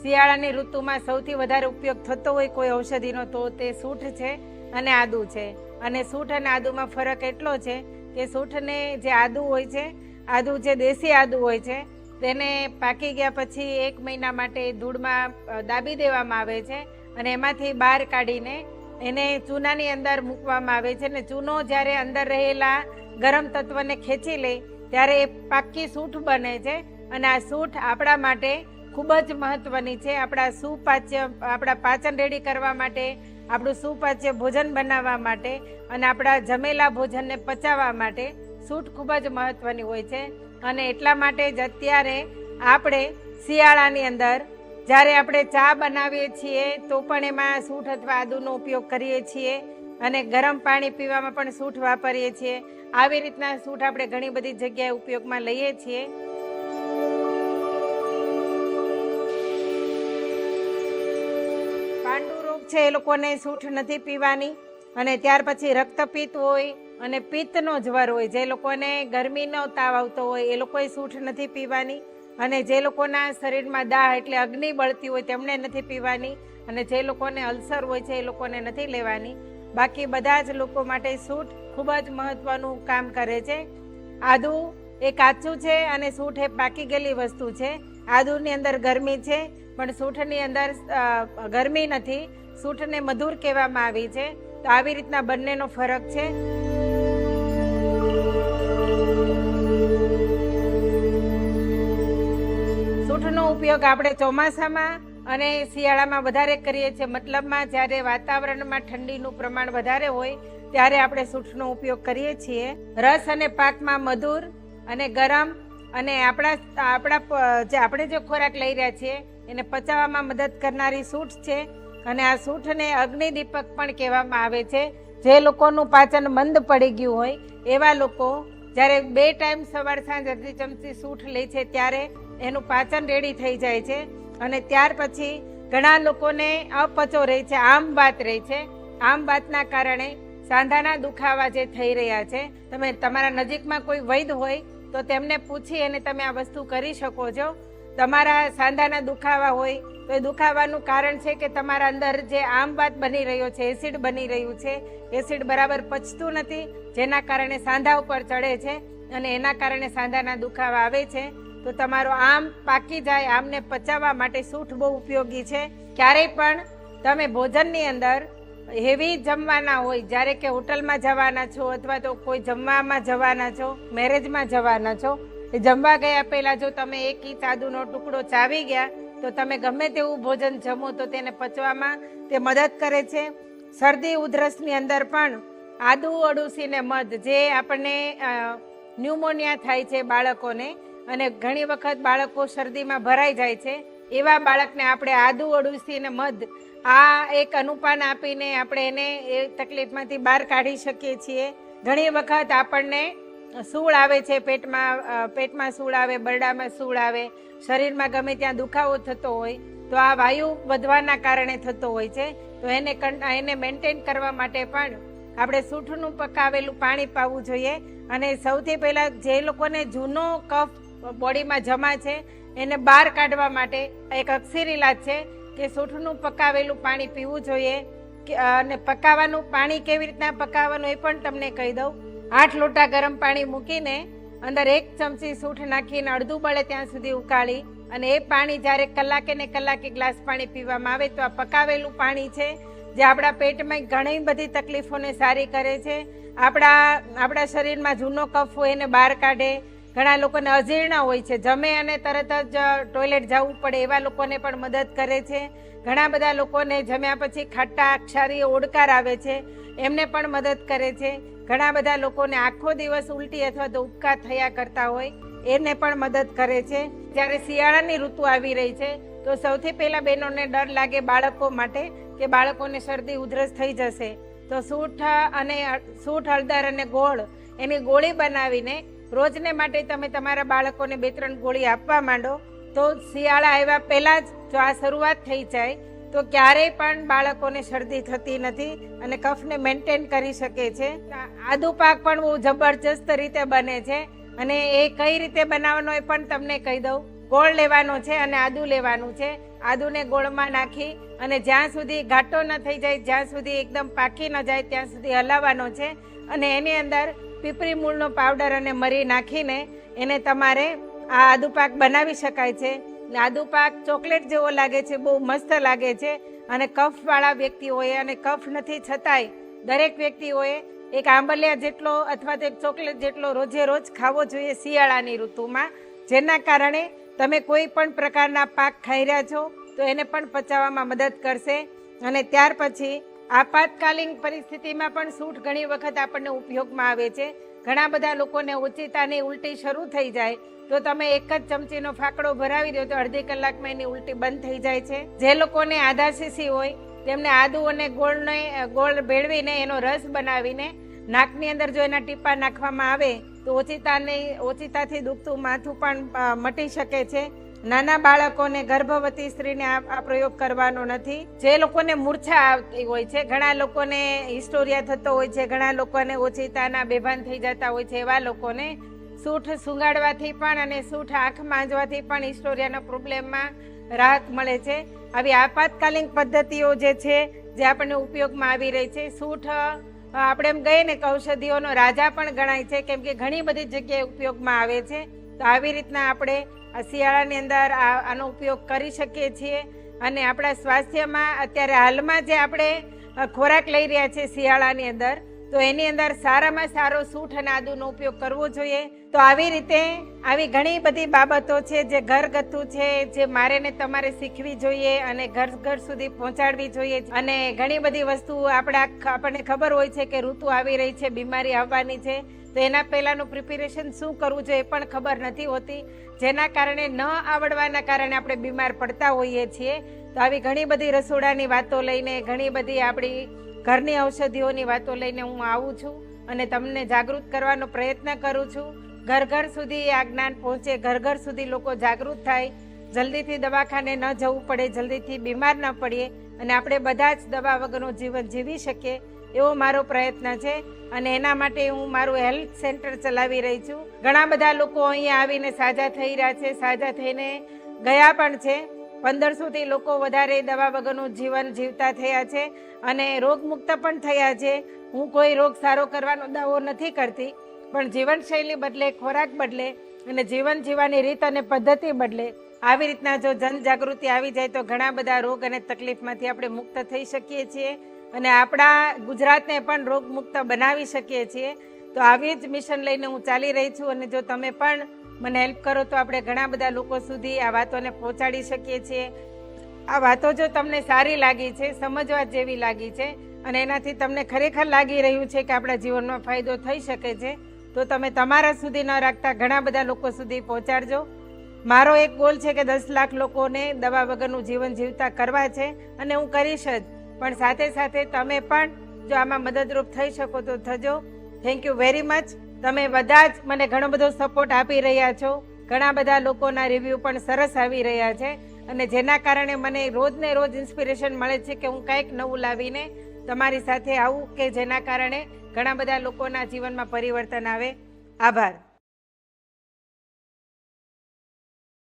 શિયાળાની ઋતુમાં સૌથી વધારે ઉપયોગ થતો હોય કોઈ ઔષધિનો તો તે સૂંઠ છે અને આદુ છે. અને સૂંઠ અને આદુમાં ફરક એટલો છે કે સૂંઠને જે આદુ હોય છે, આદુ જે દેશી આદુ હોય છે તેને પાકી ગયા પછી 1 મહિના માટે ધૂળમાં દાબી દેવામાં આવે છે અને એમાંથી બહાર કાઢીને એને ચૂનાની અંદર મૂકવામાં આવે છે. અને ચૂનો જ્યારે અંદર રહેલા ગરમ તત્વને ખેંચી લે ત્યારે એ પાકી સૂંઠ બને છે. અને આ સૂંઠ આપણા માટે ખૂબ જ મહત્વની છે. આપણા પાચન રેડી કરવા માટે, આપણું સુપાચ્ય ભોજન બનાવવા માટે અને આપણા જમેલા ભોજનને પચાવવા માટે સૂંઠ ખૂબ જ મહત્વની હોય છે. અને એટલા માટે જ અત્યારે આપણે શિયાળાની અંદર જ્યારે આપણે ચા બનાવીએ છીએ તો પણ એમાં સૂંઠ અથવા આદુનો ઉપયોગ કરીએ છીએ અને ગરમ પાણી પીવામાં પણ સૂંઠ વાપરીએ છીએ. આવી રીતના સૂંઠ આપણે ઘણી બધી જગ્યાએ ઉપયોગમાં લઈએ છીએ. પાંડુ રોગ છે એ લોકોને સૂંઠ નથી પીવાની. અને ત્યાર પછી રક્તપિત્ત હોય અને પિત્તનો જ્વર હોય, જે લોકોને ગરમીનો તાવ આવતો હોય એ લોકોએ સૂંઠ નથી પીવાની. અને જે લોકોના શરીરમાં દાહ એટલે અગ્નિ બળતી હોય તેમણે નથી પીવાની. અને જે લોકોને અલ્સર હોય છે એ લોકોને નથી લેવાની. બાકી બધા જ લોકો માટે સૂંઠ ખૂબ જ મહત્વનું કામ કરે છે. આદુ એ કાચું છે અને સૂંઠ એ પાકી ગયેલી વસ્તુ છે. આદુની અંદર ગરમી છે પણ સૂંઠની અંદર ગરમી નથી. સૂંઠને મધુર કહેવામાં આવી છે. તો આવી રીતના બંનેનો ફરક છે. સૂંઠનો ઉપયોગ આપણે ચોમાસામાં અને શિયાળામાં વધારે કરીએ છીએ. મતલબમાં જ્યારે વાતાવરણમાં ઠંડીનું પ્રમાણ વધારે હોય ત્યારે આપણે સૂંઠનો ઉપયોગ કરીએ છીએ. રસ અને પાકમાં મધુર અને ગરમ અને આપણે જે ખોરાક લઈ રહ્યા છીએ એને પચાવવામાં મદદ કરનારી સૂંઠ છે. અને આ સૂંઠને અગ્નિદીપક પણ કહેવામાં આવે છે. જે લોકોનું પાચન મંદ પડી ગયું હોય એવા લોકો જ્યારે 2 ટાઈમ સવાર સાંજ અડધી ચમચી સૂંઠ લે છે ત્યારે એનું પાચન રેડી થઈ જાય છે. અને ત્યાર પછી ઘણા લોકોને અપચો રહે છે, આમ વાત રહે છે. આમ વાતના કારણે સાંધાના દુખાવા જે થઈ રહ્યા છે, તમે તમારા નજીકમાં કોઈ વૈદ હોય તો તેમને પૂછી અને તમે આ વસ્તુ કરી શકો છો. તમારા સાંધાના દુખાવા હોય તો એ દુખાવાનું કારણ છે કે તમારા અંદર જે આમ વાત બની રહ્યો છે, એસિડ બની રહ્યું છે. એસિડ બરાબર પચતું નથી, જેના કારણે સાંધા ઉપર ચડે છે અને એના કારણે સાંધાના દુખાવા આવે છે. તો તમારો આમ પાકી જાય, આમને પચાવવા માટે સૂંઠ બહુ ઉપયોગી છે. ક્યારેય પણ તમે ભોજનની અંદર હેવી જમવાના હોય, જ્યારે કે હોટલમાં જવાના છો અથવા તો કોઈ જમવામાં જવાના છો, મેરેજમાં જવાના છો, એ જમવા ગયા પહેલાં જો તમે 1 ઇંચ આદુનો ટુકડો ચાવી ગયા તો તમે ગમે તેવું ભોજન જમો તો તેને પચવામાં તે મદદ કરે છે. શરદી ઉધરસની અંદર પણ આદુ, અળસીને મધ, જે આપણને ન્યુમોનિયા થાય છે બાળકોને અને ઘણી વખત બાળકો શરદીમાં ભરાઈ જાય છે, એવા બાળકને આપણે આદુ, અળસીને મધ આ એક અનુપાન આપીને આપણે એને એ તકલીફમાંથી બહાર કાઢી શકીએ છીએ. ઘણી વખત આપણને સૂળ આવે છે, પેટમાં સૂળ આવે, બરડામાં સૂળ આવે, શરીરમાં ગમે ત્યાં દુખાવો થતો હોય તો આ વાયુ વધવાના કારણે થતો હોય છે. તો એને મેન્ટેન કરવા માટે પણ આપણે સૂંઠનું પકાવેલું પાણી પાવું જોઈએ. અને સૌથી પહેલાં જે લોકોને જૂનો કફ બોડીમાં જમા છે એને બહાર કાઢવા માટે એક અકસીર ઇલાજ છે કે સૂંઠનું પકાવેલું પાણી પીવું જોઈએ. અને પકાવવાનું પાણી કેવી રીતના પકાવવાનું એ પણ તમને કહી દઉં. 8 લોટા ગરમ પાણી મૂકીને અંદર 1 ચમચી સૂંઠ નાખીને અડધું બળે ત્યાં સુધી ઉકાળી અને એ પાણી જ્યારે કલાકે ને કલાકે ગ્લાસ પાણી પીવામાં આવે તો આ પકાવેલું પાણી છે જે આપણા પેટમાં ઘણી બધી તકલીફોને સારી કરે છે. આપણા શરીરમાં જૂનો કફ હોય એને બહાર કાઢે. ઘણા લોકોને અજીર્ણ હોય છે, જમે અને તરત જ ટોયલેટ જવું પડે એવા લોકોને પણ મદદ કરે છે. ઘણા બધા લોકોને જમ્યા પછી ખાટા ક્ષારીય ઓડકાર આવે છે, એમને પણ મદદ કરે છે. ઘણા બધા લોકોને આખો દિવસ ઉલટી અથવા તો ઉબકા થયા કરતા હોય એને પણ મદદ કરે છે. જ્યારે શિયાળાની ઋતુ આવી રહી છે તો સૌથી પહેલાં બહેનોને ડર લાગે બાળકો માટે કે બાળકોને શરદી ઉધરસ થઈ જશે, તો સૂંઠ, હળદર અને ગોળ એની ગોળી બનાવીને રોજને માટે તમે તમારા બાળકોને 2-3 ગોળી આપવા માંડો તો શિયાળા આવ્યા પહેલાં જ જો આ શરૂઆત થઈ જાય તો ક્યારેય પણ બાળકોને શરદી થતી નથી અને કફને મેન્ટેન કરી શકે છે. આદુ પાક પણ બહુ જબરજસ્ત રીતે બને છે અને એ કઈ રીતે બનાવવાનો એ પણ તમને કહી દઉં. ગોળ લેવાનો છે અને આદુ લેવાનું છે. આદુને ગોળમાં નાખી અને જ્યાં સુધી ઘાટો ન થઈ જાય, જ્યાં સુધી એકદમ પાકી ન જાય ત્યાં સુધી હલાવવાનો છે. અને એની અંદર પીપરી મૂળનો પાવડર અને મરી નાખીને એને તમારે આ આદુ પાક બનાવી શકાય છે. આદુ પાક ચોકલેટ જેવો લાગે છે, બહુ મસ્ત લાગે છે. અને કફવાળા વ્યક્તિઓએ અને કફ નથી છતાંય દરેક વ્યક્તિઓએ એક આંબલિયા જેટલો અથવા તો એક ચોકલેટ જેટલો રોજે રોજ ખાવો જોઈએ શિયાળાની ઋતુમાં, જેના કારણે તમે કોઈ પણ પ્રકારના પાક ખાઈ રહ્યા છો તો એને પણ પચાવવામાં મદદ કરશે. અને ત્યાર પછી આપાતકાલીન પરિસ્થિતિમાં પણ સૂંઠ ઘણી વખત આપણને ઉપયોગમાં આવે છે. ઘણા બધા લોકોને ઓચિતાની ઉલટી શરૂ થઈ જાય તો તમે એક જ ચમચીનો ફાકડો ભરાવી દો તો અડધી કલાકમાં એની ઉલટી બંધ થઈ જાય છે. જે લોકોને આધાશીસી હોય તેમને આદુ અને ગોળ ભેળવીને એનો રસ બનાવીને નાકની અંદર જો એના ટીપા નાખવામાં આવે તો ઓચિતાથી દુખતું માથું પણ મટી શકે છે. નાના બાળકોને, ગર્ભવતી સ્ત્રીને આ પ્રયોગ કરવાનો નથી. જે લોકોને મૂર્છા આવતી હોય છે, ઘણા લોકોને હિસ્ટોરિયા થતો હોય છે, ઘણા લોકોને ઓચિતાના બેભાન થઈ જતા હોય છે, એવા લોકોને સૂંઠ સૂંઘાડવાથી પણ અને સૂંઠ આંખ માંજવાથી પણ હિસ્ટોરિયાના પ્રોબ્લેમમાં રાહત મળે છે. આવી આપાતકાલીન પદ્ધતિઓ જે છે જે આપણને ઉપયોગમાં આવી રહી છે. સૂંઠ આપણે એમ કહીએ ને કે ઔષધિઓનો રાજા પણ ગણાય છે, કેમ કે ઘણી બધી જગ્યાએ ઉપયોગમાં આવે છે. તો આવી રીતના આપણે આ શિયાળાની અંદર આનો ઉપયોગ કરી શકીએ છીએ. અને આપણા સ્વાસ્થ્યમાં અત્યારે હાલમાં જે આપણે ખોરાક લઈ રહ્યા છીએ શિયાળાની અંદર, તો એની અંદર સારામાં સારો સૂંઠ અને આદુનો ઉપયોગ કરવો જોઈએ. તો આવી રીતે આવી ઘણી બધી બાબતો છે જે ઘરગથ્થુ છે, જે મારે ને તમારે શીખવી જોઈએ અને ઘર ઘર સુધી પહોંચાડવી જોઈએ. અને ઘણી બધી વસ્તુ આપણને ખબર હોય છે કે ઋતુ આવી રહી છે, બીમારી આવવાની છે, તો એના પહેલાંનું પ્રિપેરેશન શું કરવું જોઈએ એ પણ ખબર નથી હોતી, જેના કારણે ન આવડવાના કારણે આપણે બીમાર પડતા હોઈએ છીએ. તો આવી ઘણી બધી રસોડાની વાતો લઈને, ઘણી બધી આપણી ઘરની ઔષધિઓની વાતો લઈને હું આવું છું અને તમને જાગૃત કરવાનો પ્રયત્ન કરું છું. ઘર ઘર સુધી આ જ્ઞાન પહોંચે, ઘર ઘર સુધી લોકો જાગૃત થાય, જલ્દીથી દવાખાને ન જવું પડે, જલ્દીથી બીમાર ન પડીએ અને આપણે બધા જ દવા વગરનું જીવન જીવી શકીએ એવો મારો પ્રયત્ન છે. અને એના માટે હું મારું હેલ્થ સેન્ટર ચલાવી રહી છું. ઘણા બધા લોકો અહીંયા આવીને સાજા થઈ રહ્યા છે, સાજા થઈને ગયા પણ છે. 1500થી લોકો વધારે દવા વગરનું જીવન જીવતા થયા છે અને રોગમુક્ત પણ થયા છે. હું કોઈ રોગ સારો કરવાનો દાવો નથી કરતી, પણ જીવનશૈલી બદલે, ખોરાક બદલે અને જીવન જીવવાની રીત અને પદ્ધતિ બદલે આવી રીતના જો જનજાગૃતિ આવી જાય તો ઘણા બધા રોગ અને તકલીફમાંથી આપણે મુક્ત થઈ શકીએ છીએ અને આપણા ગુજરાતને પણ રોગમુક્ત બનાવી શકીએ છીએ. તો આવી જ મિશન લઈને હું ચાલી રહી છું અને જો તમે પણ મને હેલ્પ કરો તો આપણે ઘણા બધા લોકો સુધી આ વાતોને પહોંચાડી શકીએ છીએ. આ વાતો જો તમને સારી લાગી છે, સમજવા જેવી લાગી છે અને એનાથી તમને ખરેખર લાગી રહ્યું છે કે આપણા જીવનમાં ફાયદો થઈ શકે છે, તો તમે તમારા સુધી ન રાખતા ઘણા બધા લોકો સુધી પહોંચાડજો. મારો એક ગોલ છે કે 10 લાખ લોકોને દવા વગરનું જીવન જીવતા કરવા છે અને હું કરીશ જ, પણ સાથે સાથે તમે પણ જો આમાં મદદરૂપ થઈ શકો તો થજો. Thank you very much. તમે બધા જ મને ઘણો બધો સપોર્ટ આપી રહ્યા છો. ઘણા બધા લોકોના રિવ્યૂ પણ સરસ આવી રહ્યા છે અને જેના કારણે મને રોજને રોજ ઇન્સ્પિરેશન મળે છે કે હું કંઈક નવું લાવીને તમારી સાથે આવું કે જેના કારણે ઘણા બધા લોકોના જીવનમાં પરિવર્તન આવે. આભાર.